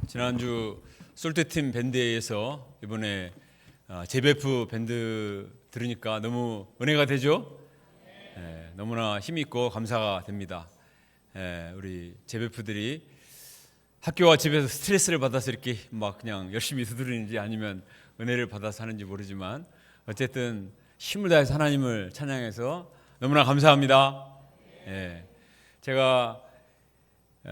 지난주 솔트팀 밴드에서 이번에 제베프 밴드 들으니까 너무 은혜가 되죠? 너무나 힘있고 감사가 됩니다. 우리 제베프들이 학교와 집에서 스트레스를 받아서 이렇게 막 그냥 열심히 두드리는지 아니면 은혜를 받아서 하는지 모르지만 어쨌든 힘을 다해서 하나님을 찬양해서 너무나 감사합니다. 제가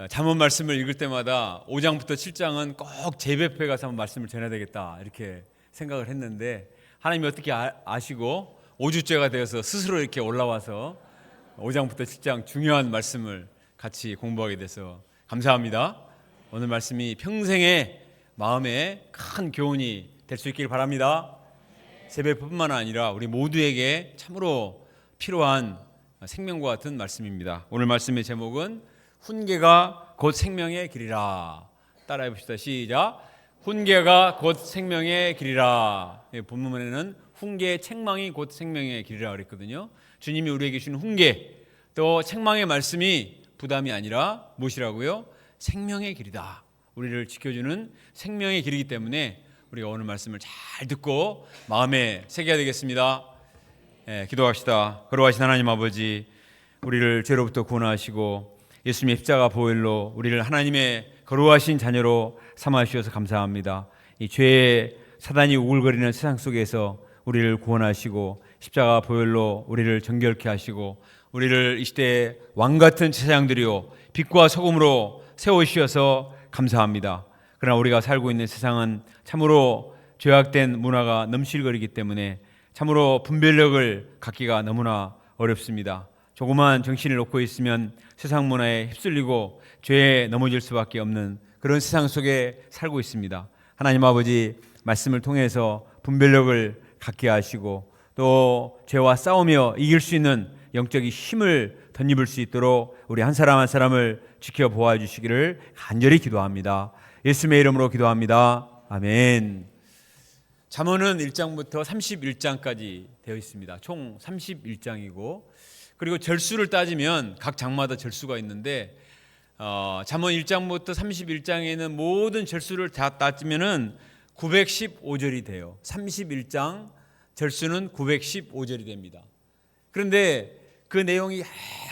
잠언 말씀을 읽을 때마다 5장부터 7장은 꼭 제베프에 가서 한번 말씀을 전해야 되겠다 이렇게 생각을 했는데 하나님이 어떻게 아시고 5주째가 되어서 스스로 이렇게 올라와서 5장부터 7장 중요한 말씀을 같이 공부하게 돼서 감사합니다. 오늘 말씀이 평생의 마음에 큰 교훈이 될 수 있길 바랍니다. 제베프뿐만 아니라 우리 모두에게 참으로 필요한 생명과 같은 말씀입니다. 오늘 말씀의 제목은 훈계가 곧 생명의 길이라. 따라해 봅시다. 시작. 훈계가 곧 생명의 길이라. 본문에는 훈계 책망이 곧 생명의 길이라 그랬거든요. 주님이 우리에게 주신 훈계 또 책망의 말씀이 부담이 아니라 무엇이라고요? 생명의 길이다. 우리를 지켜주는 생명의 길이기 때문에 우리가 오늘 말씀을 잘 듣고 마음에 새겨야 되겠습니다. 기도합시다. 거룩하신 하나님 아버지, 우리를 죄로부터 구원하시고 예수님의 십자가 보혈로 우리를 하나님의 거룩하신 자녀로 삼아주셔서 감사합니다. 이 죄의 사단이 우글거리는 세상 속에서 우리를 구원하시고 십자가 보혈로 우리를 정결케 하시고 우리를 이 시대의 왕같은 제사장들이요 빛과 소금으로 세우셔서 감사합니다. 그러나 우리가 살고 있는 세상은 참으로 죄악된 문화가 넘실거리기 때문에 참으로 분별력을 갖기가 너무나 어렵습니다. 조그만 정신을 놓고 있으면 세상 문화에 휩쓸리고 죄에 넘어질 수밖에 없는 그런 세상 속에 살고 있습니다. 하나님 아버지, 말씀을 통해서 분별력을 갖게 하시고 또 죄와 싸우며 이길 수 있는 영적인 힘을 덧입을 수 있도록 우리 한 사람 한 사람을 지켜보아 주시기를 간절히 기도합니다. 예수님의 이름으로 기도합니다. 아멘. 잠언은 1장부터 31장까지 되어 있습니다. 총 31장이고 그리고 절수를 따지면 각 장마다 절수가 있는데 잠언 1장부터 31장에는 모든 절수를 다 따지면은 915절이 돼요. 31장 절수는 915절이 됩니다. 그런데 그 내용이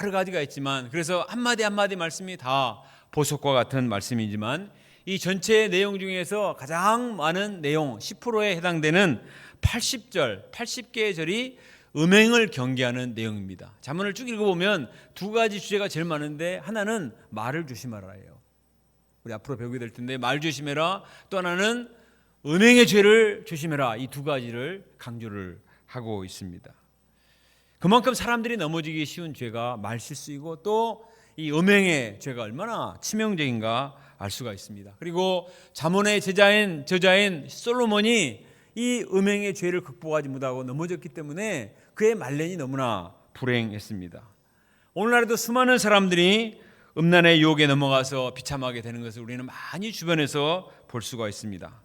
여러 가지가 있지만 그래서 한마디 한마디 말씀이 다 보석과 같은 말씀이지만 이 전체 내용 중에서 가장 많은 내용 10%에 해당되는 80절, 80개의 절이 음행을 경계하는 내용입니다. 잠언을 쭉 읽어보면 두 가지 주제가 제일 많은데 하나는 말을 조심하라예요. 우리 앞으로 배우게 될 텐데 말 조심해라. 또 하나는 음행의 죄를 조심해라. 이 두 가지를 강조를 하고 있습니다. 그만큼 사람들이 넘어지기 쉬운 죄가 말실수이고 또 이 음행의 죄가 얼마나 치명적인가 알 수가 있습니다. 그리고 잠언의 저자인 솔로몬이 이 음행의 죄를 극복하지 못하고 넘어졌기 때문에 그의 말년이 너무나 불행했습니다. 오늘날에도 수많은 사람들이 음란의 유혹에 넘어가서 비참하게 되는 것을 우리는 많이 주변에서 볼 수가 있습니다.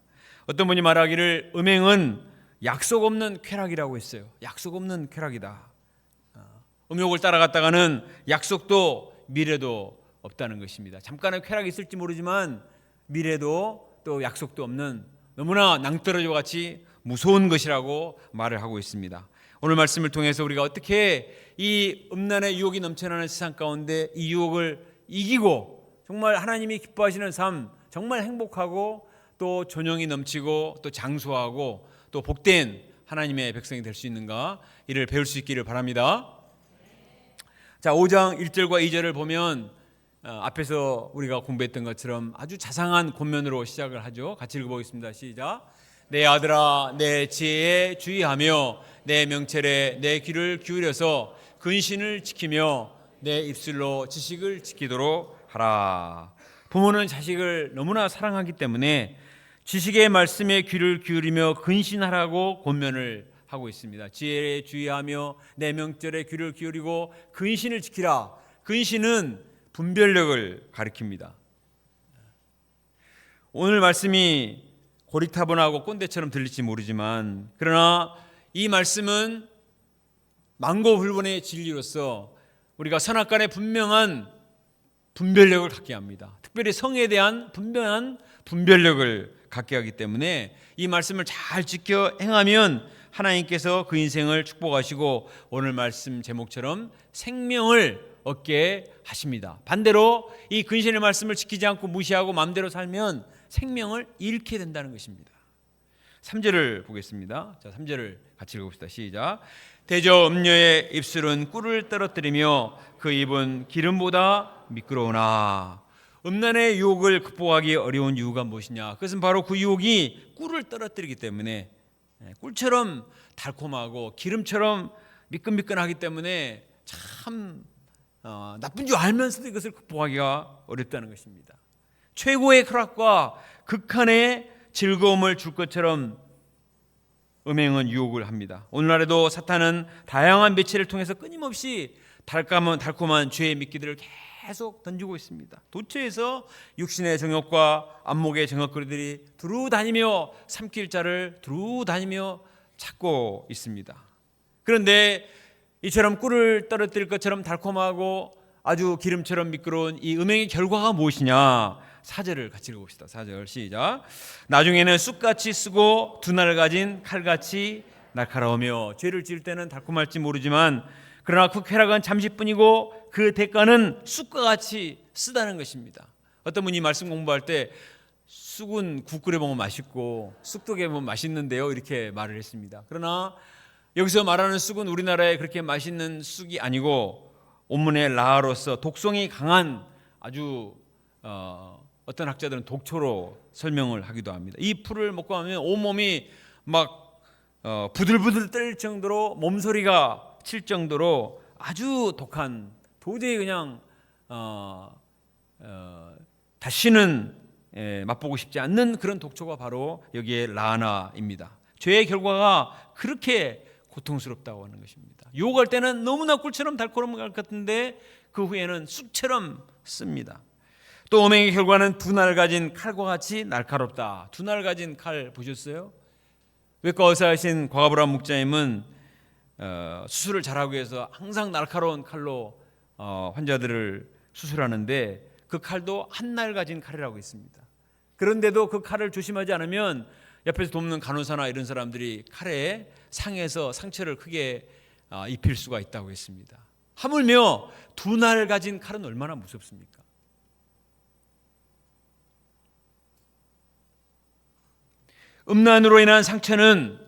어떤 분이 말하기를 음행은 약속 없는 쾌락이라고 했어요. 약속 없는 쾌락이다. 음욕을 따라갔다가는 약속도 미래도 없다는 것입니다. 잠깐의 쾌락이 있을지 모르지만 미래도 또 약속도 없는 너무나 낭떠러지와 같이 무서운 것이라고 말을 하고 있습니다. 오늘 말씀을 통해서 우리가 어떻게 이 음란의 유혹이 넘쳐나는 세상 가운데 이 유혹을 이기고 정말 하나님이 기뻐하시는 삶, 정말 행복하고 또 존영이 넘치고 또 장수하고 또 복된 하나님의 백성이 될 수 있는가 이를 배울 수 있기를 바랍니다. 자, 5장 1절과 2절을 보면 앞에서 우리가 공부했던 것처럼 아주 자상한 권면으로 시작을 하죠. 같이 읽어보겠습니다. 시작. 내 아들아, 내 지혜에 주의하며 내 명철에 내 귀를 기울여서 근신을 지키며 내 입술로 지식을 지키도록 하라. 부모는 자식을 너무나 사랑하기 때문에 지식의 말씀에 귀를 기울이며 근신하라고 권면을 하고 있습니다. 지혜에 주의하며 내 명철에 귀를 기울이고 근신을 지키라. 근신은 분별력을 가리킵니다. 오늘 말씀이 고리타분하고 꼰대처럼 들릴지 모르지만 그러나 이 말씀은 만고불변의 진리로서 우리가 선악간에 분명한 분별력을 갖게 합니다. 특별히 성에 대한 분명한 분별력을 갖게 하기 때문에 이 말씀을 잘 지켜 행하면 하나님께서 그 인생을 축복하시고 오늘 말씀 제목처럼 생명을 얻게 하십니다. 반대로 이 근신의 말씀을 지키지 않고 무시하고 마음대로 살면 생명을 잃게 된다는 것입니다. 3절을 보겠습니다. 자, 3절을 같이 읽읍시다. 시작. 대저 음녀의 입술은 꿀을 떨어뜨리며 그 입은 기름보다 미끄러우나. 음란의 유혹을 극복하기 어려운 이유가 무엇이냐? 그것은 바로 그 유혹이 꿀을 떨어뜨리기 때문에, 꿀처럼 달콤하고 기름처럼 미끈미끈하기 때문에 참 나쁜 줄 알면서도 이것을 극복하기가 어렵다는 것입니다. 최고의 쾌락과 극한의 즐거움을 줄 것처럼 음행은 유혹을 합니다. 오늘날에도 사탄은 다양한 매체를 통해서 끊임없이 달콤한 죄의 미끼들을 계속 던지고 있습니다. 도처에서 육신의 정욕과 안목의 정욕거리들이 두루 다니며 삼킬 자를 두루 다니며 찾고 있습니다. 그런데 이처럼 꿀을 떨어뜨릴 것처럼 달콤하고 아주 기름처럼 미끄러운 이 음행의 결과가 무엇이냐? 4절을 같이 읽어봅시다. 4절 시작. 나중에는 쑥같이 쓰고 두 날 가진 칼같이 날카로우며 죄를 지을 때는 달콤할지 모르지만 그러나 그 쾌락은 잠시뿐이고 그 대가는 쑥과 같이 쓰다는 것입니다. 어떤 분이 말씀 공부할 때 쑥은 국 끓여 먹으면 맛있고 쑥도 먹으면 맛있는데요 이렇게 말을 했습니다. 그러나 여기서 말하는 쑥은 우리나라에 그렇게 맛있는 쑥이 아니고 온문의 라로서 독성이 강한 아주 어떤 학자들은 독초로 설명을 하기도 합니다. 이 풀을 먹고 하면 온몸이 막 부들부들 떨릴 정도로 몸소리가 칠 정도로 아주 독한, 도저히 그냥 다시는 맛보고 싶지 않는 그런 독초가 바로 여기에 라나입니다. 죄의 결과가 그렇게 고통스럽다고 하는 것입니다. 유혹할 때는 너무나 꿀처럼 달콤한 것 같은데 그 후에는 쑥처럼 씁니다. 또 음행의 결과는 두 날 가진 칼과 같이 날카롭다. 두 날 가진 칼 보셨어요? 외과 의사이신 곽아브라함 목사님은 수술을 잘하기 위해서 항상 날카로운 칼로 환자들을 수술하는데 그 칼도 한 날 가진 칼이라고 있습니다. 그런데도 그 칼을 조심하지 않으면 옆에서 돕는 간호사나 이런 사람들이 칼에 상해서 상처를 크게 입힐 수가 있다고 했습니다. 하물며 두 날 가진 칼은 얼마나 무섭습니까? 음란으로 인한 상처는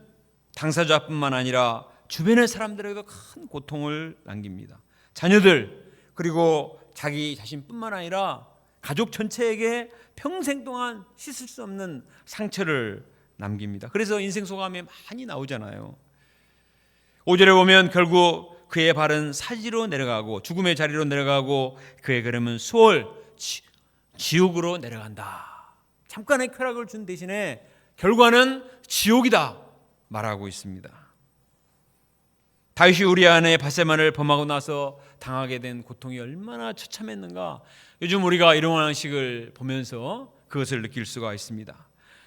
당사자뿐만 아니라 주변의 사람들에게도 큰 고통을 남깁니다. 자녀들 그리고 자기 자신뿐만 아니라 가족 전체에게 평생 동안 씻을 수 없는 상처를 남깁니다. 그래서 인생 소감에 많이 나오잖아요. 5절에 보면 결국 그의 발은 사지로 내려가고 죽음의 자리로 내려가고 그의 걸음은 수월 지옥으로 내려간다. 잠깐의 쾌락을 준 대신에 결과는 지옥이다 말하고 있습니다. 다윗이 우리아 아내 밧세바를 범하고 나서 당하게 된 고통이 얼마나 처참했는가. 요즘 우리가 일용왕식을 보면서 그것을 느낄 수가 있습니다.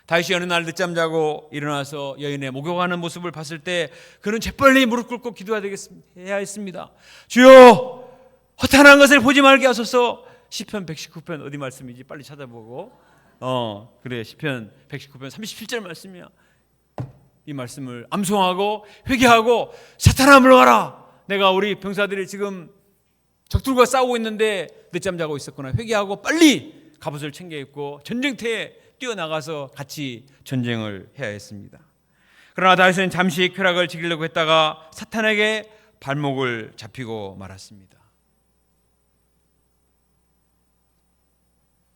다윗이 어느 날 늦잠 자고 일어나서 여인의 목욕하는 모습을 봤을 때 그는 재빨리 무릎 꿇고 기도해야 했습니다. 주여 허탄한 것을 보지 말게 하소서. 시편 119편 어디 말씀이지? 빨리 찾아보고. 그래 시편 119편 37절 말씀이야. 이 말씀을 암송하고 회개하고 사탄아 물러가라. 내가 우리 병사들이 지금 적들과 싸우고 있는데 늦잠 자고 있었구나. 회개하고 빨리 갑옷을 챙겨 입고 전쟁터에 뛰어나가서 같이 전쟁을 해야 했습니다. 그러나 다윗은 잠시 쾌락을 즐기려고 했다가 사탄에게 발목을 잡히고 말았습니다.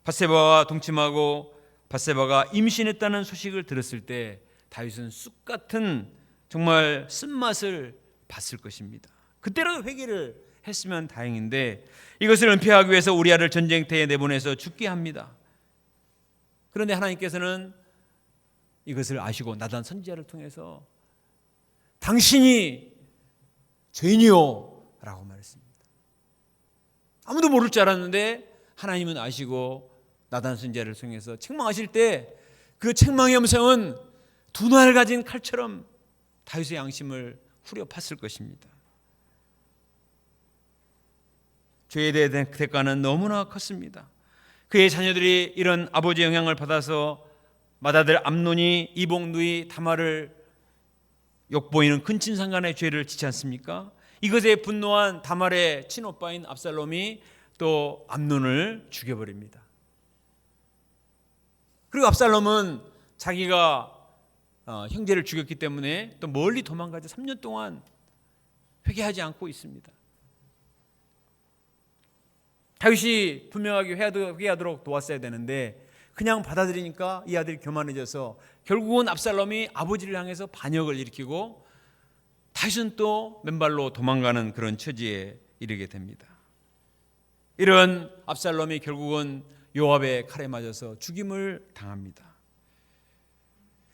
밧세바와 동침하고 밧세바가 임신했다는 소식을 들었을 때 다윗은 쑥 같은 정말 쓴맛을 봤을 것입니다. 그때라도 회개를 했으면 다행인데 이것을 은폐하기 위해서 우리아를 전쟁터에 내보내서 죽게 합니다. 그런데 하나님께서는 이것을 아시고 나단 선지자를 통해서 당신이 죄인이요 라고 말했습니다. 아무도 모를 줄 알았는데 하나님은 아시고 나단 선지자를 통해서 책망하실 때 그 책망의 음성은 두 날 가진 칼처럼 다윗의 양심을 후려 팠을 것입니다. 죄에 대한 대가는 너무나 컸습니다. 그의 자녀들이 이런 아버지의 영향을 받아서 맏아들 암논이 이복 누이 다말을 욕보이는 근친상간의 죄를 짓지 않습니까? 이것에 분노한 다말의 친오빠인 압살롬이 또 암논을 죽여버립니다. 그리고 압살롬은 자기가 형제를 죽였기 때문에 또 멀리 도망가서 3년 동안 회개하지 않고 있습니다. 다윗이 분명하게 회개하도록 도왔어야 되는데 그냥 받아들이니까 이 아들이 교만해져서 결국은 압살롬이 아버지를 향해서 반역을 일으키고 다윗은 또 맨발로 도망가는 그런 처지에 이르게 됩니다. 이런 압살롬이 결국은 요압의 칼에 맞아서 죽임을 당합니다.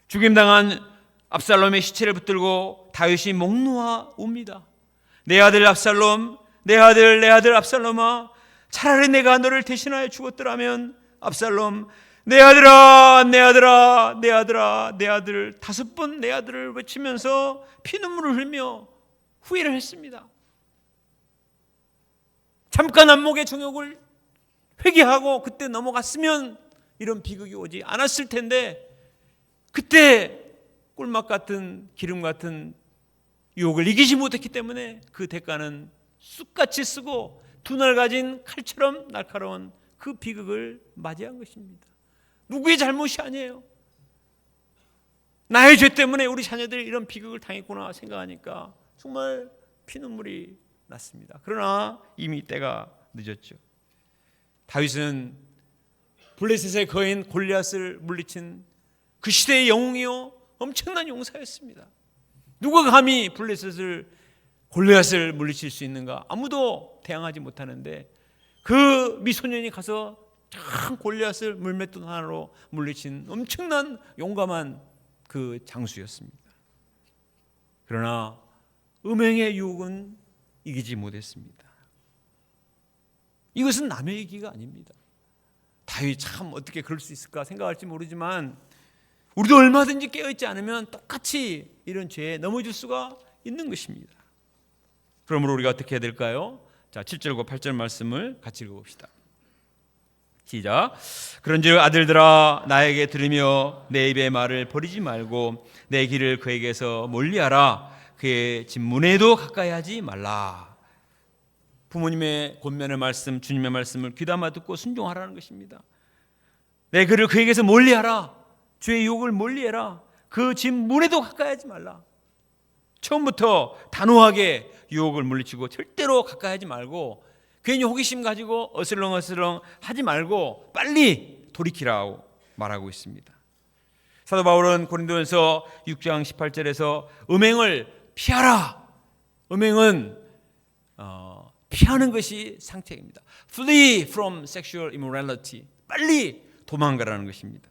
죽임당한 압살롬의 시체를 붙들고 다윗이 목 놓아 웁니다. 내 아들 압살롬, 내 아들 압살롬아, 차라리 내가 너를 대신하여 죽었더라면. 압살롬, 내 아들아, 내 아들아, 내 아들아, 내 아들, 5번 내 아들을 외치면서 피눈물을 흘며 후회를 했습니다. 잠깐 안목의 정욕을 회개하고 그때 넘어갔으면 이런 비극이 오지 않았을 텐데, 그때 꿀맛 같은 기름 같은 유혹을 이기지 못했기 때문에 그 대가는 쑥같이 쓰고 두 날 가진 칼처럼 날카로운 그 비극을 맞이한 것입니다. 누구의 잘못이 아니에요. 나의 죄 때문에 우리 자녀들이 이런 비극을 당했구나 생각하니까 정말 피눈물이 났습니다. 그러나 이미 때가 늦었죠. 다윗은 블레셋의 거인 골리앗을 물리친 그 시대의 영웅이요, 엄청난 용사였습니다. 누가 감히 골리앗을 물리칠 수 있는가? 아무도 대항하지 못하는데 그 미소년이 가서 참 골리앗을 물맷돌 하나로 물리친 엄청난 용감한 그 장수였습니다. 그러나 음행의 유혹은 이기지 못했습니다. 이것은 남의 얘기가 아닙니다. 다윗 참 어떻게 그럴 수 있을까 생각할지 모르지만 우리도 얼마든지 깨어있지 않으면 똑같이 이런 죄에 넘어질 수가 있는 것입니다. 그러므로 우리가 어떻게 해야 될까요? 자, 7절과 8절 말씀을 같이 읽어봅시다. 시작. 그런즉 아들들아, 나에게 들으며 내 입의 말을 버리지 말고 내 길을 그에게서 멀리하라. 그의 진문에도 가까이 하지 말라. 부모님의 권면의 말씀, 주님의 말씀을 귀담아 듣고 순종하라는 것입니다. 내 글을 그에게서 멀리하라. 죄의 유혹을 멀리해라. 그 진문에도 가까이 하지 말라. 처음부터 단호하게 유혹을 물리치고 절대로 가까이 하지 말고 괜히 호기심 가지고 어슬렁어슬렁 하지 말고 빨리 돌이키라고 말하고 있습니다. 사도 바울은 고린도전서 6장 18절에서 음행을 피하라. 음행은 피하는 것이 상책입니다. Flee from sexual immorality. 빨리 도망가라는 것입니다.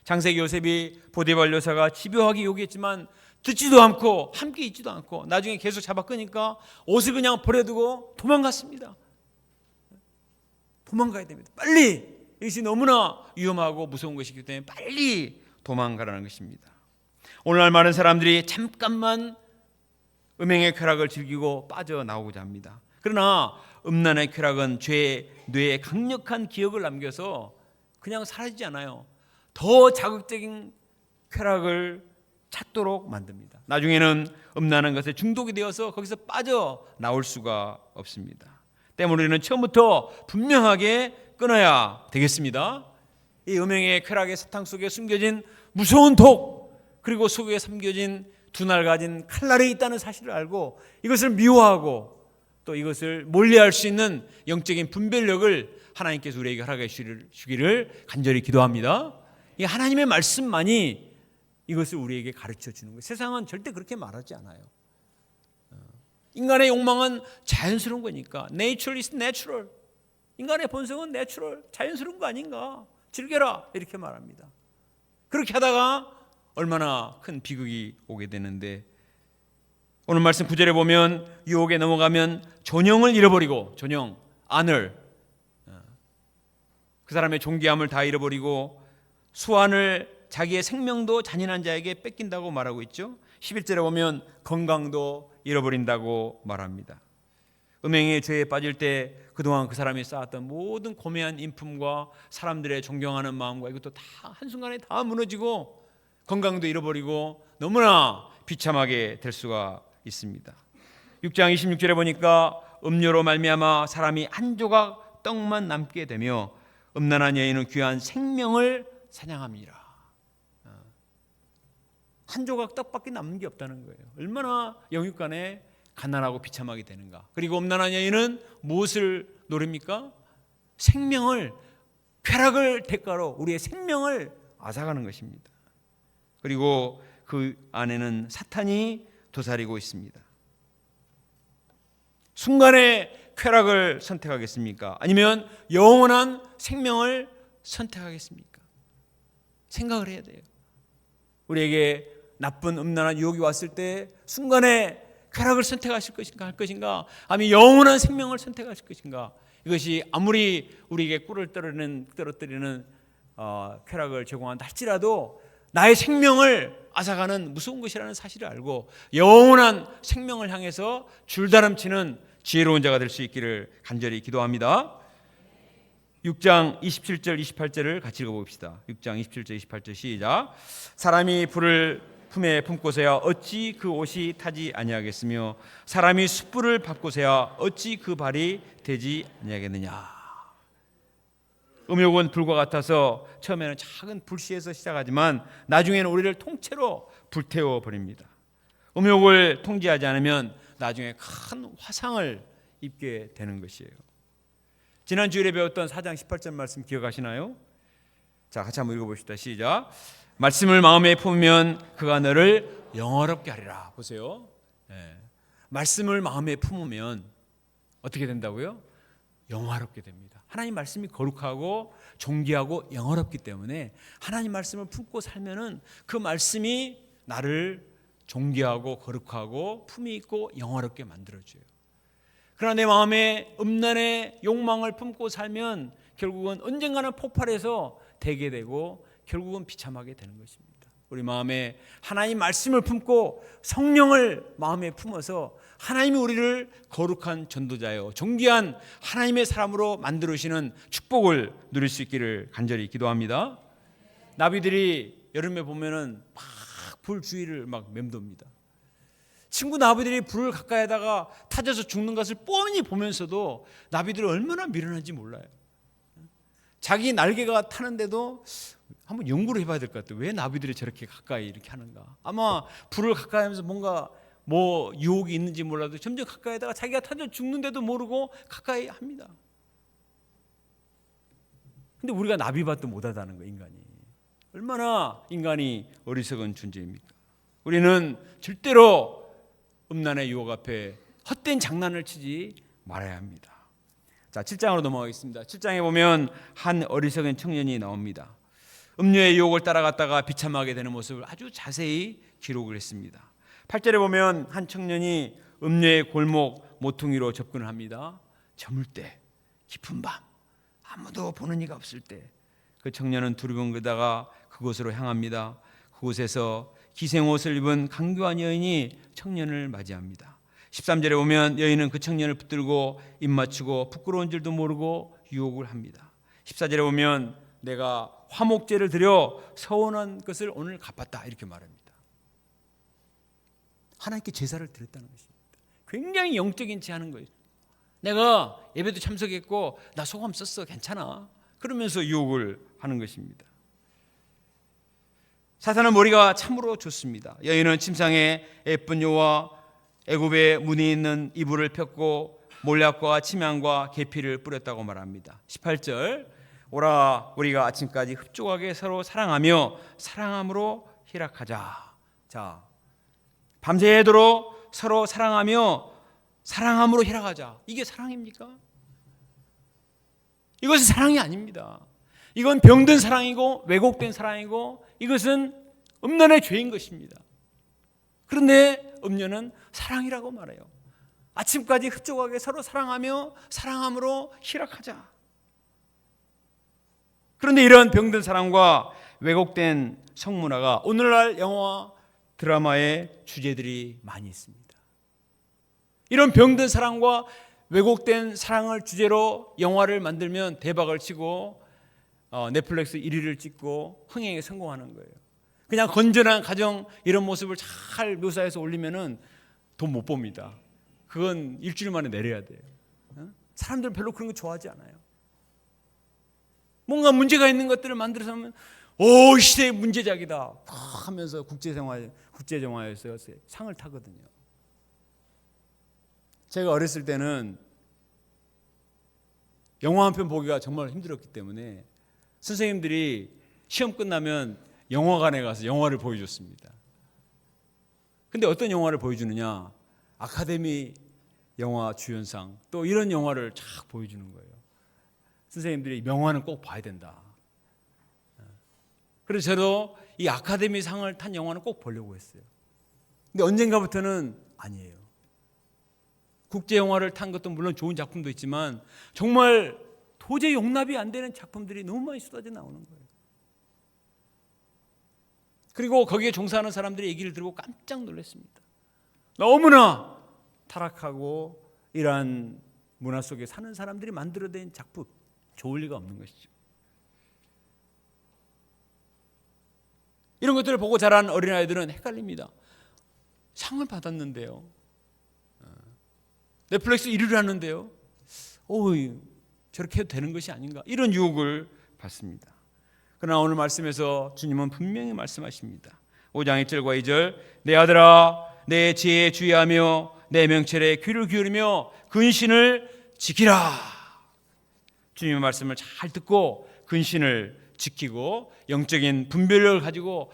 창세기 요셉이 보디발 여사가 집요하게 요구했지만 듣지도 않고 함께 있지도 않고 나중에 계속 잡아 끄니까 옷을 그냥 버려두고 도망갔습니다. 도망가야 됩니다. 빨리. 이것이 너무나 위험하고 무서운 것이기 때문에 빨리 도망가라는 것입니다. 오늘날 많은 사람들이 잠깐만 음행의 쾌락을 즐기고 빠져나오고자 합니다. 그러나 음란의 쾌락은 죄의 뇌에 강력한 기억을 남겨서 그냥 사라지지 않아요. 더 자극적인 쾌락을 찾도록 만듭니다. 나중에는 음란한 것에 중독이 되어서 거기서 빠져나올 수가 없습니다. 때문에 우리는 처음부터 분명하게 끊어야 되겠습니다. 이 음행의 쾌락의 사탕 속에 숨겨진 무서운 독, 그리고 속에 삼겨진 두 날 가진 칼날이 있다는 사실을 알고 이것을 미워하고 또 이것을 멀리할 수 있는 영적인 분별력을 하나님께서 우리에게 허락해 주기를 간절히 기도합니다. 이 하나님의 말씀만이 이것을 우리에게 가르쳐 주는 거예요. 세상은 절대 그렇게 말하지 않아요. 인간의 욕망은 자연스러운 거니까. Nature is natural. 인간의 본성은 natural, 자연스러운 거 아닌가. 즐겨라 이렇게 말합니다. 그렇게 하다가 얼마나 큰 비극이 오게 되는데, 오늘 말씀 9절에 보면 유혹에 넘어가면 존영을 잃어버리고, 존영, honor, 그 사람의 존귀함을 다 잃어버리고 수완을, 자기의 생명도 잔인한 자에게 뺏긴다고 말하고 있죠. 11절에 보면 건강도 잃어버린다고 말합니다. 음행의 죄에 빠질 때 그동안 그 사람이 쌓았던 모든 고매한 인품과 사람들의 존경하는 마음과 이것도 다 한순간에 다 무너지고 건강도 잃어버리고 너무나 비참하게 될 수가 있습니다. 6장 26절에 보니까 음료로 말미암아 사람이 한 조각 떡만 남게 되며 음란한 여인은 귀한 생명을 사냥합니다. 한 조각 떡밖에 남는 게 없다는 거예요. 얼마나 영육간에 가난하고 비참하게 되는가. 그리고 음란한 여인은 무엇을 노립니까? 생명을, 쾌락을 대가로 우리의 생명을 앗아가는 것입니다. 그리고 그 안에는 사탄이 도사리고 있습니다. 순간의 쾌락을 선택하겠습니까? 아니면 영원한 생명을 선택하겠습니까? 생각을 해야 돼요. 우리에게 나쁜 음란한 유혹이 왔을 때 순간에 쾌락을 선택하실 것인가 할 것인가, 아니면 영원한 생명을 선택하실 것인가. 이것이 아무리 우리에게 꿀을 떨어뜨리는 쾌락을 제공한다 할지라도 나의 생명을 앗아가는 무서운 것이라는 사실을 알고 영원한 생명을 향해서 줄다름치는 지혜로운 자가 될 수 있기를 간절히 기도합니다. 6장 27절 28절을 같이 읽어봅시다. 6장 27절 28절 시작. 사람이 불을 품에 품고서야 어찌 그 옷이 타지 아니하겠으며 사람이 숯불을 밟고서야 어찌 그 발이 되지 아니하겠느냐. 음욕은 불과 같아서 처음에는 작은 불씨에서 시작하지만 나중에는 우리를 통째로 불태워 버립니다. 음욕을 통제하지 않으면 나중에 큰 화상을 입게 되는 것이에요. 지난 주일에 배웠던 4장 18절 말씀 기억하시나요? 자, 같이 한번 읽어봅시다. 시작. 말씀을 마음에 품으면 그가 너를 영화롭게 하리라. 보세요. 말씀을 마음에 품으면 어떻게 된다고요? 영화롭게 됩니다. 하나님 말씀이 거룩하고 존귀하고 영화롭기 때문에 하나님 말씀을 품고 살면은 그 말씀이 나를 존귀하고 거룩하고 품위 있고 영화롭게 만들어줘요. 그러나 내 마음에 음란의 욕망을 품고 살면 결국은 언젠가는 폭발해서 되게 되고 결국은 비참하게 되는 것입니다. 우리 마음에 하나님 말씀을 품고 성령을 마음에 품어서 하나님이 우리를 거룩한 전도자요 존귀한 하나님의 사람으로 만들어주시는 축복을 누릴 수 있기를 간절히 기도합니다. 나비들이 여름에 보면은 막 불 주위를 막 맴돕니다. 친구 나비들이 불을 가까이 하다가 타져서 죽는 것을 뻔히 보면서도 나비들은 얼마나 미련한지 몰라요. 자기 날개가 타는데도 한번 연구를 해봐야 될 것 같아요. 왜 나비들이 저렇게 가까이 이렇게 하는가. 아마 불을 가까이 하면서 뭔가 유혹이 있는지 몰라도 점점 가까이 하다가 자기가 타져 죽는데도 모르고 가까이 합니다. 근데 우리가 나비밭도 못하다는 거예요. 인간이 얼마나 인간이 어리석은 존재입니까? 우리는 절대로 음란의 유혹 앞에 헛된 장난을 치지 말아야 합니다. 자, 7장으로 넘어가겠습니다. 7장에 보면 한 어리석은 청년이 나옵니다. 음료의 유혹을 따라갔다가 비참하게 되는 모습을 아주 자세히 기록을 했습니다. 8절에 보면 한 청년이 음료의 골목 모퉁이로 접근을 합니다. 저물 때, 깊은 밤, 아무도 보는 이가 없을 때 그 청년은 두리번거리다가 그곳으로 향합니다. 그곳에서 기생옷을 입은 강교한 여인이 청년을 맞이합니다. 13절에 보면 여인은 그 청년을 붙들고 입 맞추고 부끄러운 줄도 모르고 유혹을 합니다. 14절에 보면 내가 화목제를 드려 서원한 것을 오늘 갚았다 이렇게 말합니다. 하나님께 제사를 드렸다는 것입니다. 굉장히 영적인 제하는 거예요. 내가 예배도 참석했고 나 소감 썼어 괜찮아 그러면서 유혹을 하는 것입니다. 사탄은 머리가 참으로 좋습니다. 여인은 침상에 예쁜 여와 애굽에 무늬 있는 이불을 폈고 몰약과 침향과 계피를 뿌렸다고 말합니다. 18절 오라 우리가 아침까지 흡족하게 서로 사랑하며 사랑함으로 희락하자. 자, 밤새도록 서로 사랑하며 사랑함으로 희락하자. 이게 사랑입니까? 이것은 사랑이 아닙니다. 이건 병든 사랑이고 왜곡된 사랑이고 이것은 음란의 죄인 것입니다. 그런데 음녀는 사랑이라고 말해요. 아침까지 흡족하게 서로 사랑하며 사랑함으로 희락하자. 그런데 이런 병든 사랑과 왜곡된 성문화가 오늘날 영화 드라마의 주제들이 많이 있습니다. 이런 병든 사랑과 왜곡된 사랑을 주제로 영화를 만들면 대박을 치고 넷플릭스 1위를 찍고 흥행에 성공하는 거예요. 그냥 건전한 가정 이런 모습을 잘 묘사해서 올리면은 돈 못 봅니다. 그건 일주일 만에 내려야 돼요. 사람들은 별로 그런 거 좋아하지 않아요. 뭔가 문제가 있는 것들을 만들어서 하면 오, 시대의 문제작이다 하면서 국제영화에서 상을 타거든요. 제가 어렸을 때는 영화 한 편 보기가 정말 힘들었기 때문에 선생님들이 시험 끝나면 영화관에 가서 영화를 보여줬습니다. 근데 어떤 영화를 보여주느냐? 아카데미 영화 주연상 또 이런 영화를 쫙 보여주는 거예요. 선생님들이 명화는 꼭 봐야 된다. 그래서 저도 이 아카데미 상을 탄 영화는 꼭 보려고 했어요. 근데 언젠가부터는 아니에요. 국제 영화를 탄 것도 물론 좋은 작품도 있지만 정말 도저히 용납이 안 되는 작품들이 너무 많이 쏟아져 나오는 거예요. 그리고 거기에 종사하는 사람들의 얘기를 들고 깜짝 놀랐습니다. 너무나 타락하고 이러한 문화 속에 사는 사람들이 만들어낸 작품, 좋을 리가 없는 것이죠. 이런 것들을 보고 자란 어린아이들은 헷갈립니다. 상을 받았는데요, 넷플릭스 1위를 하는데요, 저렇게 해도 되는 것이 아닌가, 이런 유혹을 받습니다. 그러나 오늘 말씀에서 주님은 분명히 말씀하십니다. 5장 1절과 2절, 내 아들아 내 지혜에 주의하며 내 명철에 귀를 기울이며 근신을 지키라. 주님의 말씀을 잘 듣고 근신을 지키고 영적인 분별력을 가지고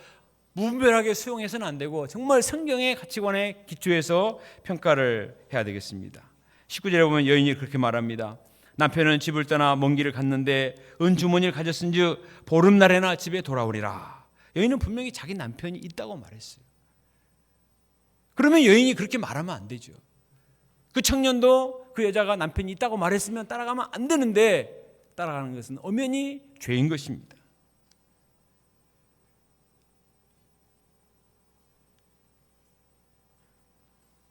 무분별하게 수용해서는 안 되고 정말 성경의 가치관에 기초해서 평가를 해야 되겠습니다. 19절에 보면 여인이 그렇게 말합니다. 남편은 집을 떠나 먼 길을 갔는데 은주머니를 가졌은즉 보름날에나 집에 돌아오리라. 여인은 분명히 자기 남편이 있다고 말했어요. 그러면 여인이 그렇게 말하면 안 되죠. 그 청년도 그 여자가 남편이 있다고 말했으면 따라가면 안 되는데 따라가는 것은 엄연히 죄인 것입니다.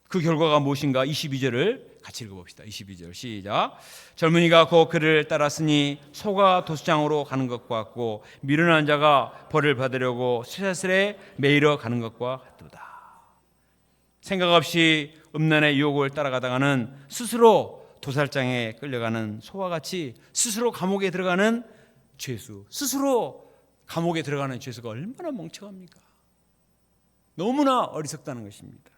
그 결과가 무엇인가? 22절을 같이 읽어봅시다. 22절 시작. 젊은이가 곧 그를 따랐으니 소가 도수장으로 가는 것과 같고 미련한 자가 벌을 받으려고 쇠사슬에 매이러 가는 것과 같도다. 생각 없이 음란의 유혹을 따라가다가는 스스로 도살장에 끌려가는 소와 같이 스스로 감옥에 들어가는 죄수, 스스로 감옥에 들어가는 죄수가 얼마나 멍청합니까? 너무나 어리석다는 것입니다.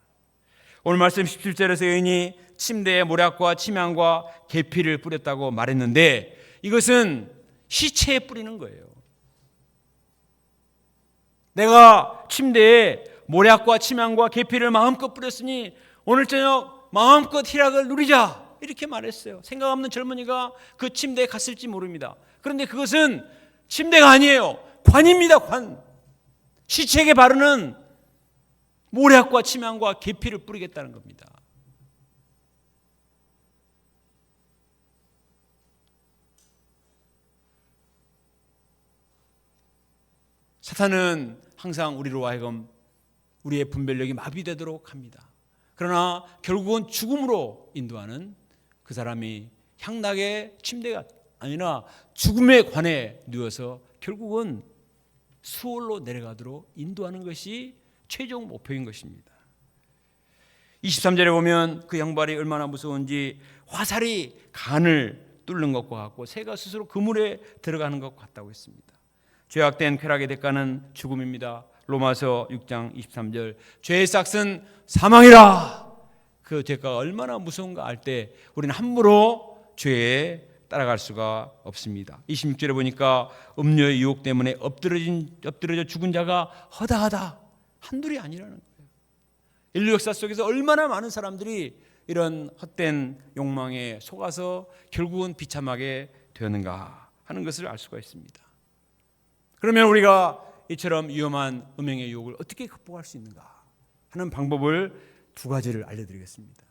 오늘 말씀 17절에서 여인이 침대에 모략과 침향과 계피를 뿌렸다고 말했는데 이것은 시체에 뿌리는 거예요. 내가 침대에 모략과 침향과 계피를 마음껏 뿌렸으니 오늘 저녁 마음껏 희락을 누리자, 이렇게 말했어요. 생각 없는 젊은이가 그 침대에 갔을지 모릅니다. 그런데 그것은 침대가 아니에요. 관입니다. 관. 시체에게 바르는 모략과 침향과 계피를 뿌리겠다는 겁니다. 사탄은 항상 우리로 하여금 우리의 분별력이 마비되도록 합니다. 그러나 결국은 죽음으로 인도하는, 그 사람이 향락의 침대가 아니라 죽음의 관에 누워서 결국은 수월로 내려가도록 인도하는 것이 최종 목표인 것입니다. 23절에 보면 그 양발이 얼마나 무서운지 화살이 간을 뚫는 것과 같고 새가 스스로 그물에 들어가는 것 같다고 했습니다. 죄악된 쾌락의 대가는 죽음입니다. 로마서 6장 23절, 죄의 싹은 사망이라. 그 대가가 얼마나 무서운가 알 때 우리는 함부로 죄에 따라갈 수가 없습니다. 26절에 보니까 음료의 유혹 때문에 엎드려져 죽은 자가 허다하다. 한둘이 아니라는 거예요. 인류 역사 속에서 얼마나 많은 사람들이 이런 헛된 욕망에 속아서 결국은 비참하게 되었는가 하는 것을 알 수가 있습니다. 그러면 우리가 이처럼 위험한 음행의 유혹을 어떻게 극복할 수 있는가 하는 방법을 두 가지를 알려드리겠습니다.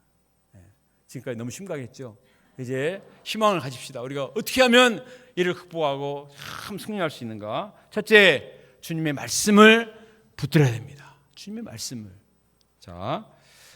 지금까지 너무 심각했죠. 이제 희망을 가집시다. 우리가 어떻게 하면 이를 극복하고 참 승리할 수 있는가? 첫째, 주님의 말씀을 붙들어야 됩니다. 주님의 말씀을. 자,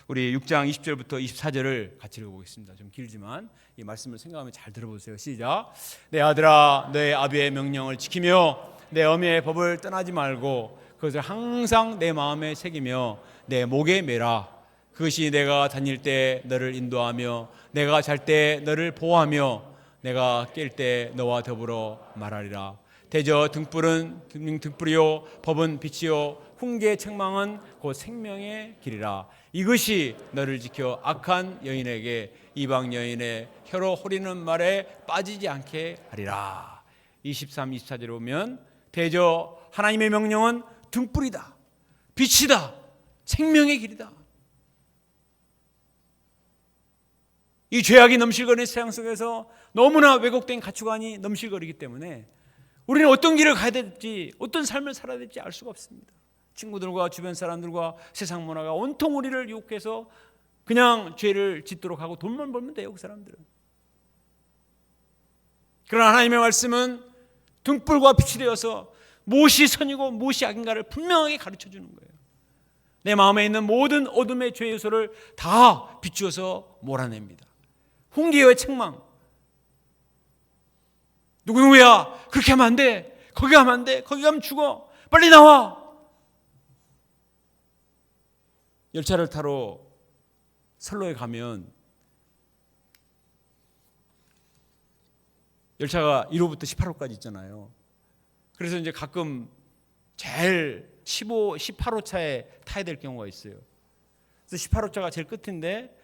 우리 6장 20절부터 24절을 같이 읽어보겠습니다. 좀 길지만 이 말씀을 생각하며 잘 들어보세요. 시작. 내 아들아, 내 아비의 명령을 지키며 내 어미의 법을 떠나지 말고 그것을 항상 내 마음에 새기며 내 목에 매라. 그것이 내가 다닐 때 너를 인도하며 내가 잘 때 너를 보호하며 내가 깰 때 너와 더불어 말하리라. 대저 등불은 등불이요 법은 빛이요 훈계의 책망은 곧 생명의 길이라. 이것이 너를 지켜 악한 여인에게 이방 여인의 혀로 호리는 말에 빠지지 않게 하리라. 23, 24절에 보면 대저 하나님의 명령은 등불이다, 빛이다, 생명의 길이다. 이 죄악이 넘실거리는 세상 속에서 너무나 왜곡된 가치관이 넘실거리기 때문에 우리는 어떤 길을 가야 될지, 어떤 삶을 살아야 될지 알 수가 없습니다. 친구들과 주변 사람들과 세상 문화가 온통 우리를 유혹해서 그냥 죄를 짓도록 하고 돈만 벌면 돼요, 그 사람들은. 그러나 하나님의 말씀은 등불과 빛이 되어서 무엇이 선이고 무엇이 악인가를 분명하게 가르쳐 주는 거예요. 내 마음에 있는 모든 어둠의 죄 요소를 다 비추어서 몰아냅니다. 훈계의 책망. 누구야? 그렇게 하면 안 돼. 거기 가면 안 돼. 거기 가면 죽어. 빨리 나와. 열차를 타러 선로에 가면 열차가 1호부터 18호까지 있잖아요. 그래서 이제 가끔 제일 18호 차에 타야 될 경우가 있어요. 그래서 18호 차가 제일 끝인데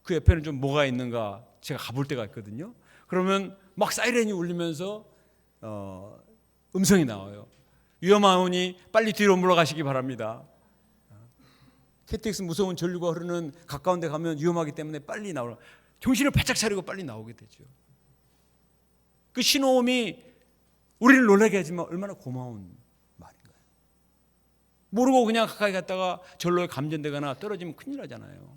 그 옆에는 좀 뭐가 있는가 제가 가볼 때가 있거든요. 그러면 막 사이렌이 울리면서 음성이 나와요. 위험하오니 빨리 뒤로 물러가시기 바랍니다. KTX 무서운 전류가 흐르는 가까운 데 가면 위험하기 때문에 빨리 나오라. 정신을 바짝 차리고 빨리 나오게 되죠. 그 신호음이 우리를 놀라게 하지만 얼마나 고마운 말인가요. 모르고 그냥 가까이 갔다가 절로에 감전되거나 떨어지면 큰일 나잖아요.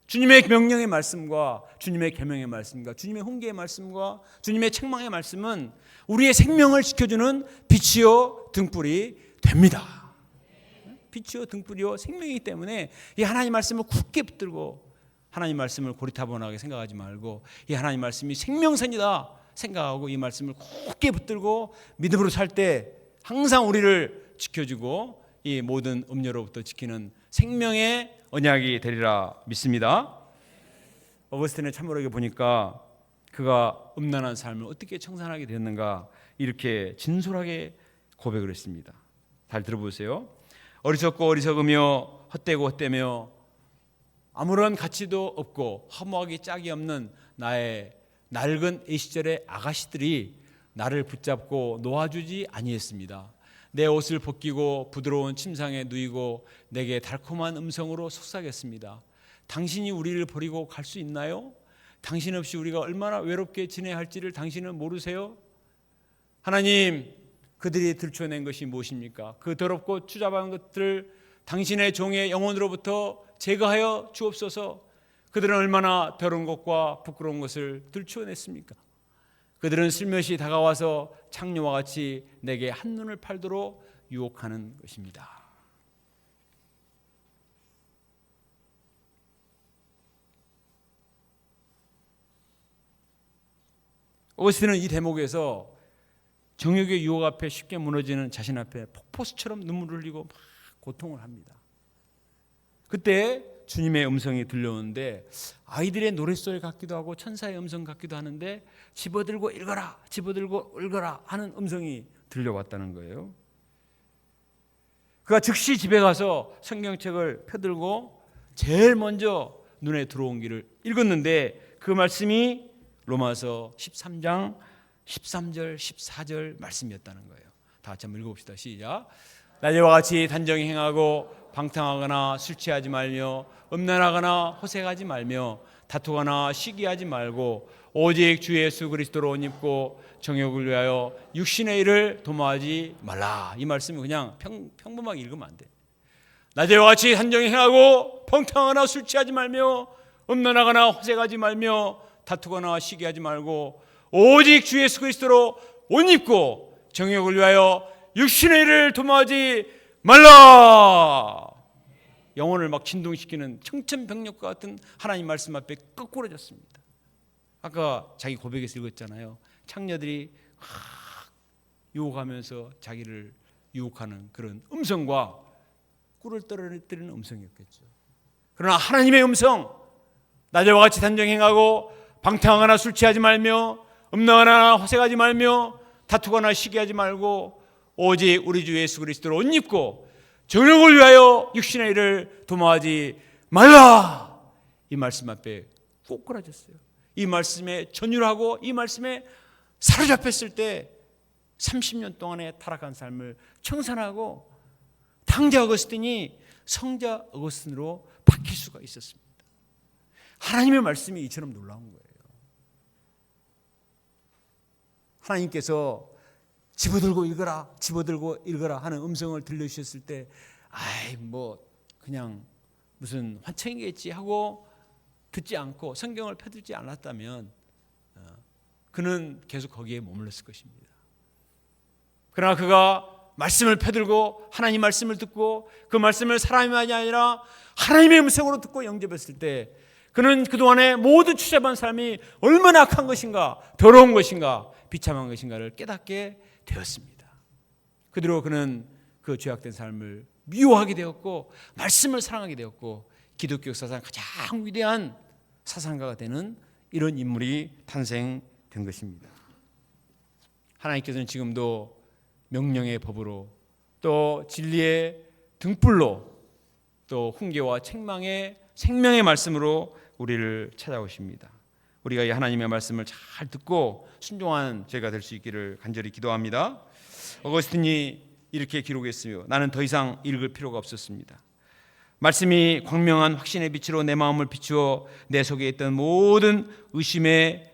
주님의 명령의 말씀과 주님의 계명의 말씀과 주님의 훈계의 말씀과 주님의 책망의 말씀은 우리의 생명을 지켜주는 빛이요 등불이 됩니다. 빛이요 등불이요 생명이기 때문에 이 하나님 말씀을 굳게 붙들고 하나님 말씀을 고리타분하게 생각하지 말고 이 하나님 말씀이 생명선이다 생각하고 이 말씀을 굳게 붙들고 믿음으로 살 때 항상 우리를 지켜주고 이 모든 음료로부터 지키는 생명의 언약이 되리라 믿습니다. 어거스틴의 참모록에 보니까 그가 음란한 삶을 어떻게 청산하게 되었는가 이렇게 진솔하게 고백을 했습니다. 잘 들어보세요. 어리석고 어리석으며 헛되고 헛되며 아무런 가치도 없고 허무하기 짝이 없는 나의 낡은 이 시절의 아가씨들이 나를 붙잡고 놓아주지 아니했습니다. 내 옷을 벗기고 부드러운 침상에 누이고 내게 달콤한 음성으로 속삭였습니다. 당신이 우리를 버리고 갈 수 있나요? 당신 없이 우리가 얼마나 외롭게 지내야 할지를 당신은 모르세요? 하나님, 그들이 들춰낸 것이 무엇입니까? 그 더럽고 추잡한 것들을 당신의 종의 영혼으로부터 제거하여 주옵소서. 그들은 얼마나 더러운 것과 부끄러운 것을 들춰냈습니까? 그들은 슬며시 다가와서 창녀와 같이 내게 한눈을 팔도록 유혹하는 것입니다. 어거스틴은 이 대목에서 정욕의 유혹 앞에 쉽게 무너지는 자신 앞에 폭포수처럼 눈물을 흘리고 막 고통을 합니다. 그때 주님의 음성이 들려오는데 아이들의 노랫소리 같기도 하고 천사의 음성 같기도 하는데 집어들고 읽어라, 집어들고 읽어라 하는 음성이 들려왔다는 거예요. 그가 즉시 집에 가서 성경책을 펴들고 제일 먼저 눈에 들어온 길을 읽었는데 그 말씀이 로마서 13장 13절 14절 말씀이었다는 거예요. 다 같이 한번 읽어봅시다. 시작. 낮에와 같이 단정히 행하고 방탕하거나 술 취하지 말며 음란하거나 호색하지 말며 다투거나 시기하지 말고 오직 주 예수 그리스도로 옷 입고 정욕을 위하여 육신의 일을 도모하지 말라. 이 말씀은 그냥 평범하게 읽으면 안 돼. 낮에와 같이 단정히 행하고 방탕하거나 술 취하지 말며 음란하거나 호색하지 말며 다투거나 시기하지 말고 오직 주 예수 그리스도로 옷 입고 정욕을 위하여 육신의 일을 도모하지 말라. 영혼을 막 진동시키는 청천벽력과 같은 하나님 말씀 앞에 끄꾸러졌습니다. 아까 자기 고백에서 읽었잖아요. 창녀들이 유혹하면서 자기를 유혹하는 그런 음성과 꿀을 떨어뜨리는 음성이었겠죠. 그러나 하나님의 음성, 낮에와 같이 단정 행하고 방탕하거나 술 취하지 말며 음란하거나 허세하지 말며 다투거나 시기하지 말고 오직 우리 주 예수 그리스도를 옷 입고 정욕을 위하여 육신의 일을 도모하지 말라. 이 말씀 앞에 꼬꾸라졌어요. 이 말씀에 전율하고 이 말씀에 사로잡혔을 때 30년 동안의 타락한 삶을 청산하고 당자 어거스틴이 성자 어거스틴으로 바뀔 수가 있었습니다. 하나님의 말씀이 이처럼 놀라운 거예요. 하나님께서 집어들고 읽어라 하는 음성을 들려주셨을 때 그냥 무슨 환청이겠지 하고 듣지 않고 성경을 펴들지 않았다면 그는 계속 거기에 머물렀을 것입니다. 그러나 그가 말씀을 펴들고 하나님 말씀을 듣고 그 말씀을 사람이 아니라 하나님의 음성으로 듣고 영접했을 때 그는 그동안의 모든 추잡한 삶이 얼마나 악한 것인가, 더러운 것인가, 비참한 것인가를 깨닫게 되었습니다. 그대로 그는 그 죄악된 삶을 미워하게 되었고 말씀을 사랑하게 되었고 기독교 역사상 가장 위대한 사상가가 되는 이런 인물이 탄생된 것입니다. 하나님께서는 지금도 명령의 법으로 또 진리의 등불로 또 훈계와 책망의 생명의 말씀으로 우리를 찾아오십니다. 우리가 이 하나님의 말씀을 잘 듣고 순종한 죄가 될 수 있기를 간절히 기도합니다. 어거스틴이 이렇게 기록했으며 나는 더 이상 읽을 필요가 없었습니다. 말씀이 광명한 확신의 빛으로 내 마음을 비추어 내 속에 있던 모든 의심의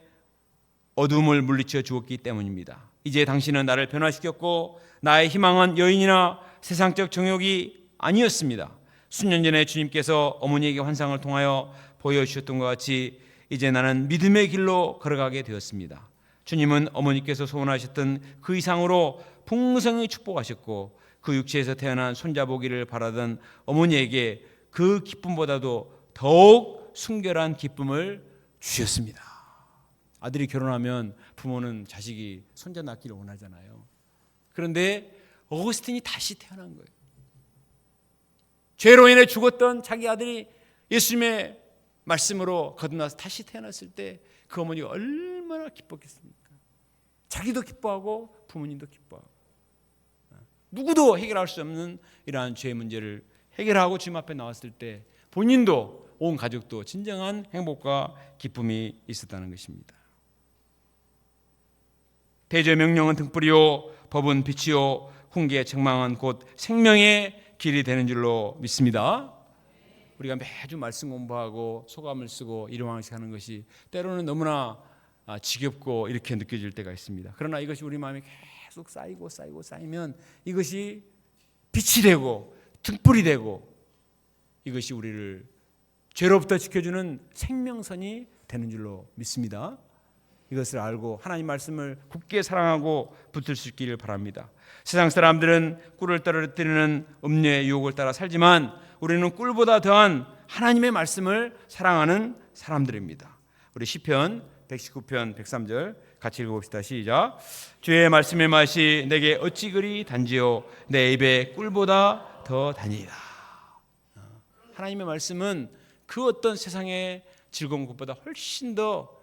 어둠을 물리쳐 주었기 때문입니다. 이제 당신은 나를 변화시켰고 나의 희망은 여인이나 세상적 정욕이 아니었습니다. 수년 전에 주님께서 어머니에게 환상을 통하여 보여주셨던 것 같이 이제 나는 믿음의 길로 걸어가게 되었습니다. 주님은 어머니께서 소원하셨던 그 이상으로 풍성히 축복하셨고 그 육체에서 태어난 손자보기를 바라던 어머니에게 그 기쁨보다도 더욱 순결한 기쁨을 주셨습니다. 아들이 결혼하면 부모는 자식이 손자 낳기를 원하잖아요. 그런데 어거스틴이 다시 태어난 거예요. 죄로 인해 죽었던 자기 아들이 예수님의 말씀으로 거듭나서 다시 태어났을 때 그 어머니가 얼마나 기뻤겠습니까? 자기도 기뻐하고 부모님도 기뻐하고 누구도 해결할 수 없는 이러한 죄의 문제를 해결하고 주님 앞에 나왔을 때 본인도 온 가족도 진정한 행복과 기쁨이 있었다는 것입니다. 대저 명령은 등불이요 법은 빛이요 훈계의 책망은 곧 생명의 길이 되는 줄로 믿습니다. 우리가 매주 말씀 공부하고 소감을 쓰고 일용왕식 하는 것이 때로는 너무나 지겹고 이렇게 느껴질 때가 있습니다. 그러나 이것이 우리 마음에 계속 쌓이면 이것이 빛이 되고 등불이 되고 이것이 우리를 죄로부터 지켜주는 생명선이 되는 줄로 믿습니다. 이것을 알고 하나님 말씀을 굳게 사랑하고 붙들 수 있기를 바랍니다. 세상 사람들은 꿀을 떨어뜨리는 음료의 유혹을 따라 살지만 우리는 꿀보다 더한 하나님의 말씀을 사랑하는 사람들입니다. 우리 시편 119편 103절 같이 읽어봅시다. 시작. 주의 말씀의 맛이 내게 어찌 그리 단지요 내 입에 꿀보다 더 다니라. 하나님의 말씀은 그 어떤 세상의 즐거운 것보다 훨씬 더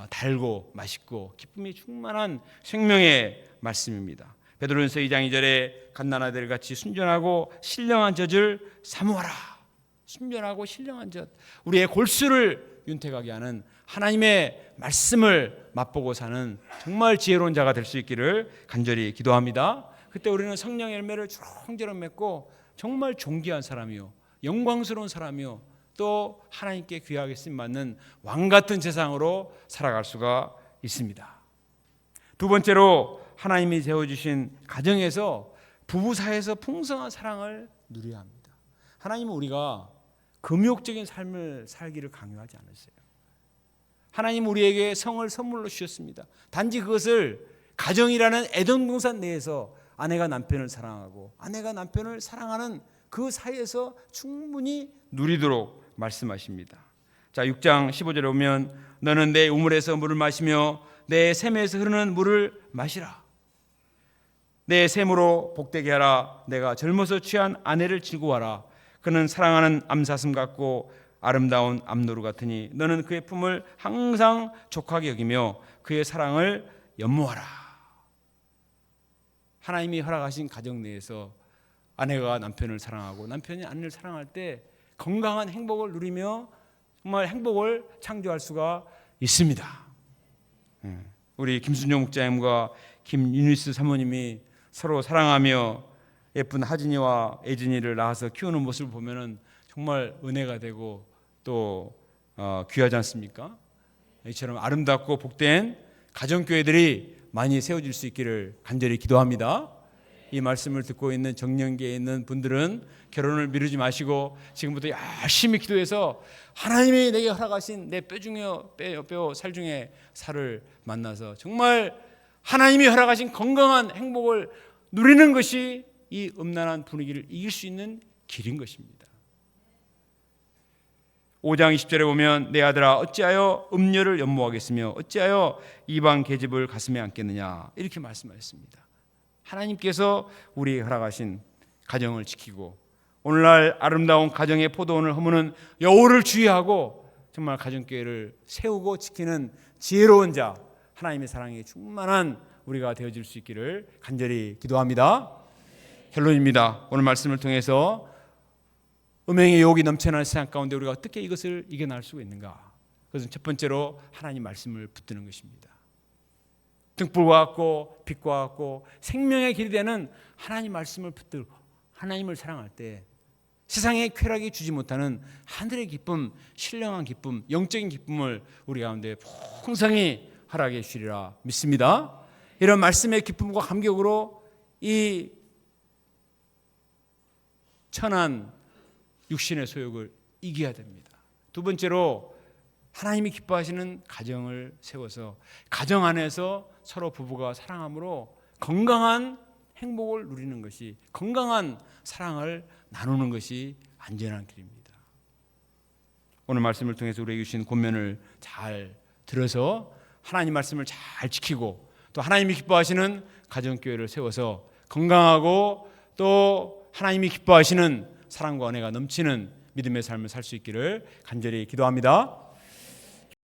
달고 맛있고 기쁨이 충만한 생명의 말씀입니다. 베드로전서 2장 2절에 갓난 아들같이 순전하고 신령한 젖을 사모하라. 순전하고 신령한 젖, 우리의 골수를 윤택하게 하는 하나님의 말씀을 맛보고 사는 정말 지혜로운 자가 될 수 있기를 간절히 기도합니다. 그때 우리는 성령의 열매를 주렁주렁 맺고 정말 존귀한 사람이요 영광스러운 사람이요 또 하나님께 귀하게 쓰임받는 왕같은 세상으로 살아갈 수가 있습니다. 두 번째로 하나님이 세워주신 가정에서 부부 사이에서 풍성한 사랑을 누려야 합니다. 하나님은 우리가 금욕적인 삶을 살기를 강요하지 않으세요. 하나님은 우리에게 성을 선물로 주셨습니다. 단지 그것을 가정이라는 에덴 동산 내에서 아내가 남편을 사랑하고 아내가 남편을 사랑하는 그 사이에서 충분히 누리도록 말씀하십니다. 자, 6장 15절에 보면 너는 내 우물에서 물을 마시며 내 샘에서 흐르는 물을 마시라. 내 샘으로 복되게 하라. 내가 젊어서 취한 아내를 즐거워하라. 그는 사랑하는 암사슴 같고 아름다운 암노루 같으니 너는 그의 품을 항상 족하게 여기며 그의 사랑을 연모하라. 하나님이 허락하신 가정 내에서 아내가 남편을 사랑하고 남편이 아내를 사랑할 때 건강한 행복을 누리며 정말 행복을 창조할 수가 있습니다. 우리 김순종 목사님과 김윤희스 사모님이 서로 사랑하며 예쁜 하진이와 애진이를 낳아서 키우는 모습을 보면은 정말 은혜가 되고 또 귀하지 않습니까? 이처럼 아름답고 복된 가정교회들이 많이 세워질 수 있기를 간절히 기도합니다. 이 말씀을 듣고 있는 정년기에 있는 분들은 결혼을 미루지 마시고 지금부터 열심히 기도해서 하나님이 내게 허락하신 내 뼈 중에 뼈 살 중에 살을 만나서 정말 하나님이 허락하신 건강한 행복을 누리는 것이 이 음란한 분위기를 이길 수 있는 길인 것입니다. 5장 20절에 보면 내 아들아 어찌하여 음녀를 연모하겠으며 어찌하여 이방 계집을 가슴에 안겠느냐 이렇게 말씀하셨습니다. 하나님께서 우리에게 허락하신 가정을 지키고 오늘날 아름다운 가정의 포도원을 허무는 여호를 주의하고 정말 가정교회를 세우고 지키는 지혜로운 자, 하나님의 사랑에 충만한 우리가 되어질 수 있기를 간절히 기도합니다. 결론입니다. 오늘 말씀을 통해서 음행의 유혹이 넘쳐나는 세상 가운데 우리가 어떻게 이것을 이겨낼 수가 있는가? 그것은 첫 번째로 하나님 말씀을 붙드는 것입니다. 등불과 같고 빛과 같고 생명의 길이 되는 하나님 말씀을 붙들고 하나님을 사랑할 때 세상의 쾌락이 주지 못하는 하늘의 기쁨, 신령한 기쁨, 영적인 기쁨을 우리 가운데 풍성히 허락해 주시리라 믿습니다. 이런 말씀의 기쁨과 감격으로 이 천한 육신의 소욕을 이겨야 됩니다. 두 번째로 하나님이 기뻐하시는 가정을 세워서 가정 안에서 서로 부부가 사랑함으로 건강한 행복을 누리는 것이, 건강한 사랑을 나누는 것이 안전한 길입니다. 오늘 말씀을 통해서 우리에게 주신 권면을 잘 들어서 하나님 말씀을 잘 지키고 또 하나님이 기뻐하시는 가정교회를 세워서 건강하고 또 하나님이 기뻐하시는 사랑과 은혜가 넘치는 믿음의 삶을 살 수 있기를 간절히 기도합니다.